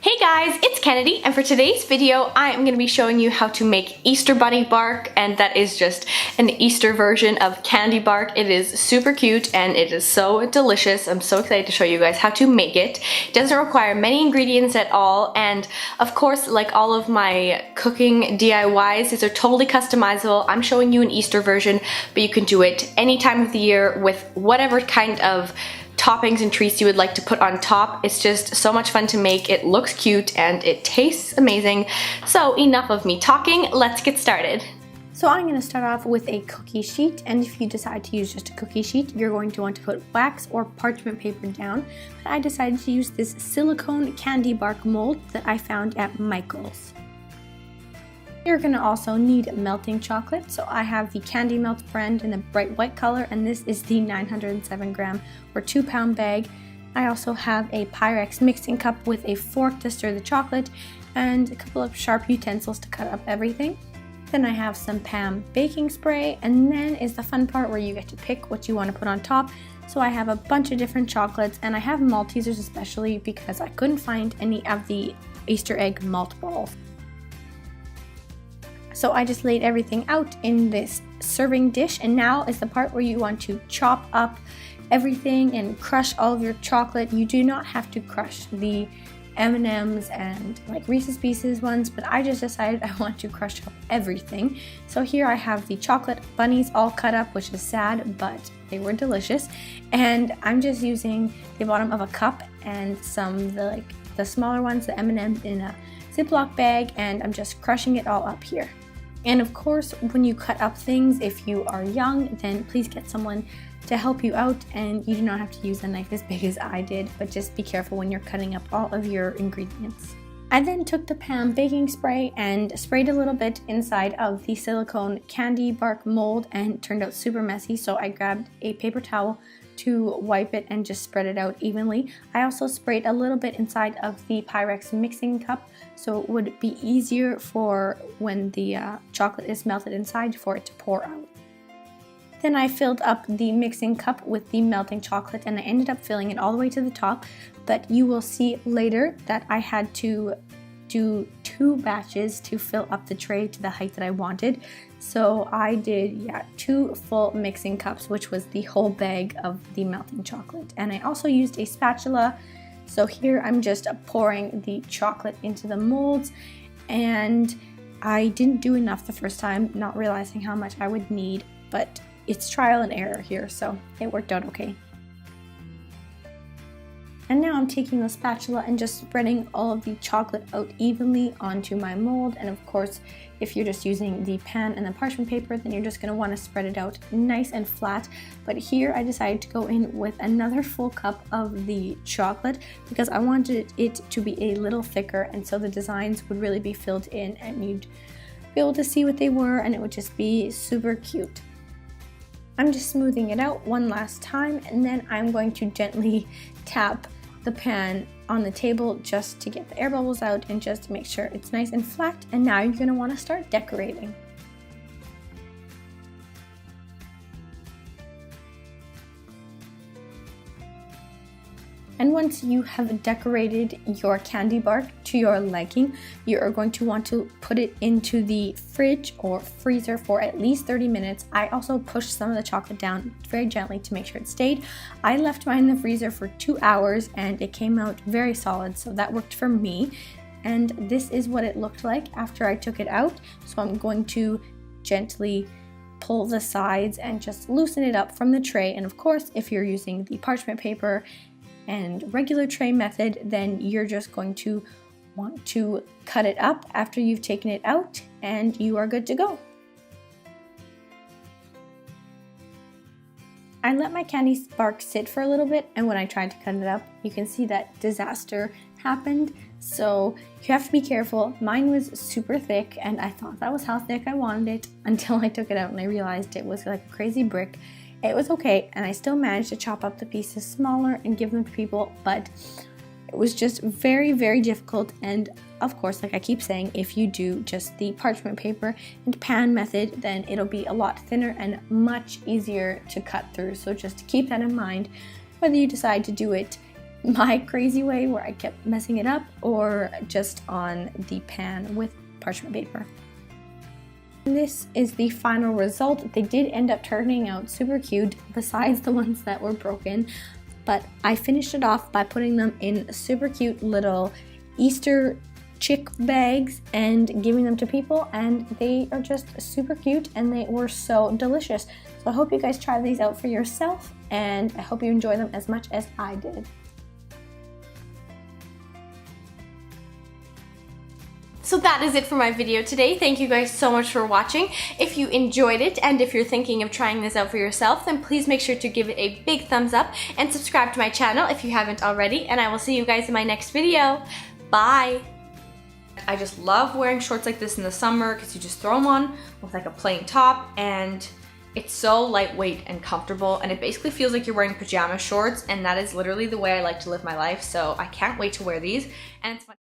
Hey guys, it's Kennedy, and for today's video I am going to be showing you how to make Easter bunny bark, and that is just an Easter version of candy bark. It is super cute and it is so delicious. I'm so excited to show you guys how to make it. It doesn't require many ingredients at all, and of course, like all of my cooking DIYs, these are totally customizable. I'm showing you an Easter version, but you can do it any time of the year with whatever kind of toppings and treats you would like to put on top. It's just so much fun to make. It looks cute and it tastes amazing. So enough of me talking, let's get started. So I'm going to start off with a cookie sheet, and if you decide to use just a cookie sheet, you're going to want to put wax or parchment paper down. But I decided to use this silicone candy bark mold that I found at Michael's. You're going to also need melting chocolate, so I have the Candy Melt brand in the bright white color, and this is the 907 gram or 2-pound bag. I also have a Pyrex mixing cup with a fork to stir the chocolate and a couple of sharp utensils to cut up everything. Then I have some Pam baking spray, and then is the fun part where you get to pick what you want to put on top. So I have a bunch of different chocolates, and I have Maltesers especially because I couldn't find any of the Easter egg malt balls. So I just laid everything out in this serving dish, and now is the part where you want to chop up everything and crush all of your chocolate. You do not have to crush the M&Ms and like Reese's Pieces ones, but I just decided I want to crush up everything. So here I have the chocolate bunnies all cut up, which is sad, but they were delicious. And I'm just using the bottom of a cup and some of the smaller ones, the M&Ms in a Ziplock bag, and I'm just crushing it all up here. And of course, when you cut up things, if you are young, then please get someone to help you out, and you do not have to use a knife as big as I did, but just be careful when you're cutting up all of your ingredients. I then took the Pam baking spray and sprayed a little bit inside of the silicone candy bark mold, and it turned out super messy, so I grabbed a paper towel to wipe it and just spread it out evenly. I also sprayed a little bit inside of the Pyrex mixing cup, so it would be easier for when the chocolate is melted inside for it to pour out. Then I filled up the mixing cup with the melting chocolate, and I ended up filling it all the way to the top, but you will see later that I had to do 2 batches to fill up the tray to the height that I wanted. So I did 2 full mixing cups, which was the whole bag of the melting chocolate. And I also used a spatula. So here I'm just pouring the chocolate into the molds, and I didn't do enough the first time, not realizing how much I would need, but it's trial and error here, so it worked out okay. And now I'm taking the spatula and just spreading all of the chocolate out evenly onto my mold. And of course, if you're just using the pan and the parchment paper, then you're just going to want to spread it out nice and flat. But here I decided to go in with another full cup of the chocolate because I wanted it to be a little thicker, and so the designs would really be filled in and you'd be able to see what they were, and it would just be super cute. I'm just smoothing it out one last time, and then I'm going to gently tap the pan on the table just to get the air bubbles out and just to make sure it's nice and flat. And now you're going to want to start decorating. And once you have decorated your candy bark to your liking, you are going to want to put it into the fridge or freezer for at least 30 minutes. I also pushed some of the chocolate down very gently to make sure it stayed. I left mine in the freezer for 2 hours and it came out very solid, so that worked for me. And this is what it looked like after I took it out. So I'm going to gently pull the sides and just loosen it up from the tray. And of course, if you're using the parchment paper and regular tray method, then you're just going to want to cut it up after you've taken it out, and you are good to go. I let my candy bark sit for a little bit, and when I tried to cut it up, you can see that disaster happened. So you have to be careful. Mine was super thick, and I thought that was how thick I wanted it until I took it out and I realized it was like a crazy brick. It was okay, and I still managed to chop up the pieces smaller and give them to people, but it was just very, very difficult. And of course, like I keep saying, if you do just the parchment paper and pan method, then it'll be a lot thinner and much easier to cut through. So just keep that in mind, whether you decide to do it my crazy way where I kept messing it up, or just on the pan with parchment paper. And this is the final result. They did end up turning out super cute, besides the ones that were broken, but I finished it off by putting them in super cute little Easter chick bags and giving them to people, and they are just super cute and they were so delicious. So I hope you guys try these out for yourself, and I hope you enjoy them as much as I did. So that is it for my video today. Thank you guys so much for watching. If you enjoyed it, and if you're thinking of trying this out for yourself, then please make sure to give it a big thumbs up and subscribe to my channel if you haven't already, and I will see you guys in my next video. Bye! I just love wearing shorts like this in the summer because you just throw them on with like a plain top, and it's so lightweight and comfortable, and it basically feels like you're wearing pajama shorts, and that is literally the way I like to live my life. So I can't wait to wear these, and it's fun.